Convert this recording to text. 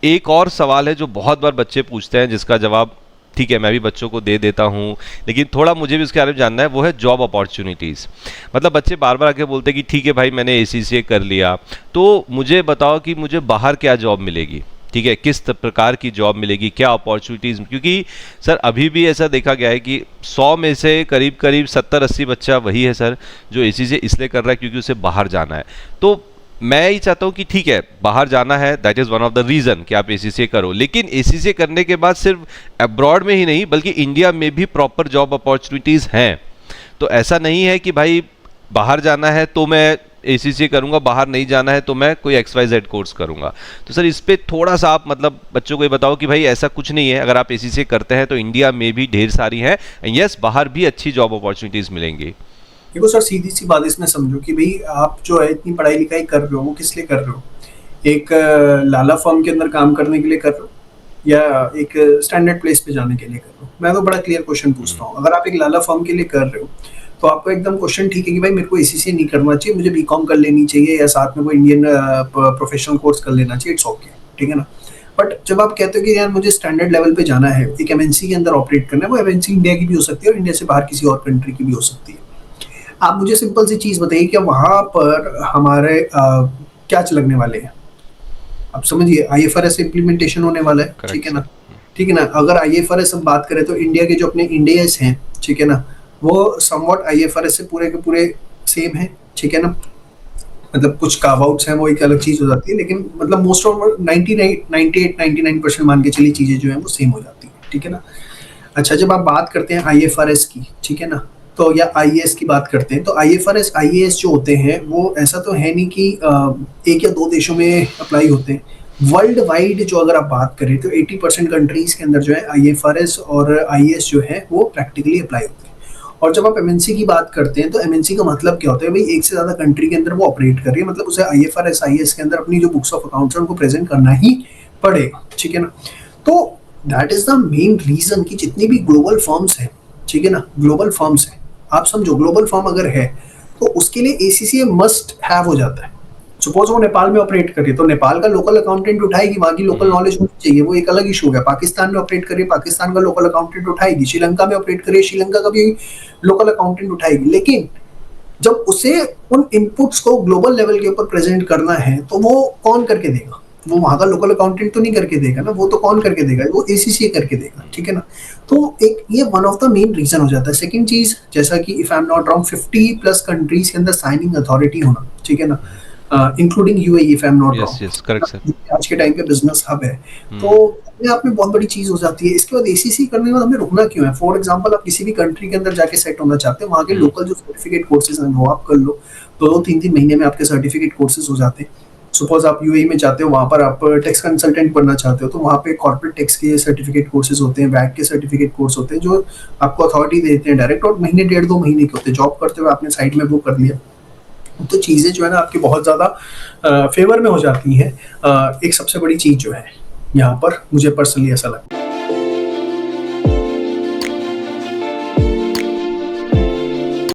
एक और सवाल है जो बहुत बार बच्चे पूछते हैं, जिसका जवाब ठीक है मैं भी बच्चों को दे देता हूँ, लेकिन थोड़ा मुझे भी उसके बारे में जानना है, वो है जॉब अपॉर्चुनिटीज़। मतलब बच्चे बार बार आके बोलते हैं कि ठीक है भाई मैंने ACCA कर लिया, तो मुझे बताओ कि मुझे बाहर क्या जॉब मिलेगी, ठीक है, किस प्रकार की जॉब मिलेगी, क्या अपॉर्चुनिटीज़, क्योंकि सर अभी भी ऐसा देखा गया है कि 100 में से करीब करीब 70-80 बच्चा वही है सर जो ACCA इसलिए कर रहा है क्योंकि उसे बाहर जाना है। तो मैं ही चाहता हूँ कि ठीक है बाहर जाना है, that is one of the reason कि आप ACCA करो, लेकिन ACCA करने के बाद सिर्फ अब्रॉड में ही नहीं बल्कि इंडिया में भी प्रॉपर जॉब अपॉर्चुनिटीज़ हैं। तो ऐसा नहीं है कि भाई बाहर जाना है तो मैं ACCA करूंगा, बाहर नहीं जाना है तो मैं कोई XYZ कोर्स करूंगा। तो सर इस पे थोड़ा सा आप मतलब बच्चों को ये बताओ कि भाई ऐसा कुछ नहीं है, अगर आप ACCA करते हैं तो इंडिया में भी ढेर सारी हैं, यस बाहर भी अच्छी जॉब अपॉर्चुनिटीज़ मिलेंगी। देखो सर, सीधी सी बात इसमें समझो कि भाई आप जो है इतनी पढ़ाई लिखाई कर रहे हो वो किस लिए कर रहे हो? एक लाला फर्म के अंदर काम करने के लिए कर रहे हो या एक स्टैंडर्ड प्लेस पे जाने के लिए कर रहे हो? मैं तो बड़ा क्लियर क्वेश्चन पूछता हूँ। अगर आप एक लाला फर्म के लिए कर रहे हो तो आपको एकदम क्वेश्चन ठीक है कि भाई मेरे को ACCA नहीं करना चाहिए, मुझे BCom कर लेनी चाहिए या साथ में कोई इंडियन प्रोफेशनल कोर्स कर लेना चाहिए, इट्स ओके, ठीक है ना। बट जब आप कहते हो कि यार मुझे स्टैंडर्ड लेवल पे जाना है, एक MNC के अंदर ऑपरेट करना है, वो MNC इंडिया की भी हो सकती है और इंडिया से बाहर किसी और कंट्री की भी हो सकती है। आप मुझे सिंपल सी चीज बताइए कि वहां पर हमारे क्या लगने वाले हैं? आप समझिए, IFRS इम्प्लीमेंटेशन होने वाला है, ठीक करेक्ट है सर। ना। ठीक है ना, अगर IFRS हम बात करें तो इंडिया के जो अपने इंडियस हैं, ठीक है ना, वो समवट IFRS से पूरे के पूरे सेम है, ठीक है ना। मतलब कुछ कार्व आउट्स हैं, वो एक अलग चीज हो जाती है, लेकिन मतलब मोस्ट ऑफ 98-99% मान के चलिए चीजें जो है वो सेम हो जाती है, ठीक है ना। अच्छा, जब आप बात करते हैं IFRS की, ठीक है ना, तो या IAS की बात करते हैं, तो IFRS IAS जो होते हैं वो ऐसा तो है नहीं कि एक या दो देशों में अप्लाई होते हैं। वर्ल्ड वाइड जो अगर आप बात करें तो 80% कंट्रीज के अंदर जो है IFRS और IAS जो है वो प्रैक्टिकली अप्लाई होते हैं। और जब आप MNC की बात करते हैं तो MNC का मतलब क्या होता है? भाई एक से ज्यादा कंट्री के अंदर वो ऑपरेट कर रही है, मतलब उसे IFRS IAS के अंदर अपनी जो बुक्स ऑफ अकाउंट्स है उनको प्रेजेंट करना ही पड़ेगा, ठीक है ना। तो that is the main reason कि जितनी भी ग्लोबल फर्म्स हैं, ठीक है ना, ग्लोबल फर्म्स हैं, आप समझो ग्लोबल फर्म अगर है तो उसके लिए ACCA मस्ट हैव हो जाता है। सपोज वो नेपाल में ऑपरेट करे तो नेपाल का लोकल अकाउंटेंट उठाएगी, वहां की लोकल नॉलेज होनी चाहिए, वो एक अलग इशू है। पाकिस्तान में ऑपरेट करे, पाकिस्तान का लोकल अकाउंटेंट उठाएगी। श्रीलंका में ऑपरेट करे, श्रीलंका का भी लोकल अकाउंटेंट उठाएगी। लेकिन जब उसे उन इनपुट्स को ग्लोबल लेवल के ऊपर प्रेजेंट करना है तो वो कौन करके देगा? वो वहां का लोकल अकाउंटेंट तो नहीं करके देगा ना, वो तो कौन करके देगा? वो ACCA करके देगा, ठीक है ना। तो एक ये one of the main reason हो जाता है। सेकंड चीज, जैसा कि if I am not wrong 50+ countries के अंदर साइनिंग अथॉरिटी होना, ठीक है ना, including UAE if I am not yes yes correct sir. Wrong, आज के टाइम पे बिजनेस हब है। तो अपने आप में बहुत बड़ी चीज हो जाती है। इसके बाद ACCA करने के बाद हमें रुकना क्यों है? फॉर एग्जांपल, आप किसी भी कंट्री के अंदर जाके सेट होना चाहते हैं, वहाँ के लोकल जो सर्टिफिकेट कोर्सेज हैं वो आप कर लो, 2-3 महीने में आपके सर्टिफिकेट कोर्सेज हो जाते हैं। सपोज आप UAE में जाते हो, वहाँ पर आप टैक्स कंसल्टेंट बनना चाहते हो, तो वहाँ पे कॉर्पोरेट टैक्स के सर्टिफिकेट कोर्सेज होते हैं, वैट के सर्टिफिकेट कोर्स होते हैं जो आपको अथॉरिटी देते हैं डायरेक्ट, और महीने 1.5-2 महीने के होते हैं। जॉब करते हुए आपने साइड में वो कर लिया, तो चीज़ें जो है ना आपकी बहुत ज़्यादा फेवर में हो जाती हैं। एक सबसे बड़ी चीज़ जो है यहाँ पर मुझे पर्सनली ऐसा लगता है।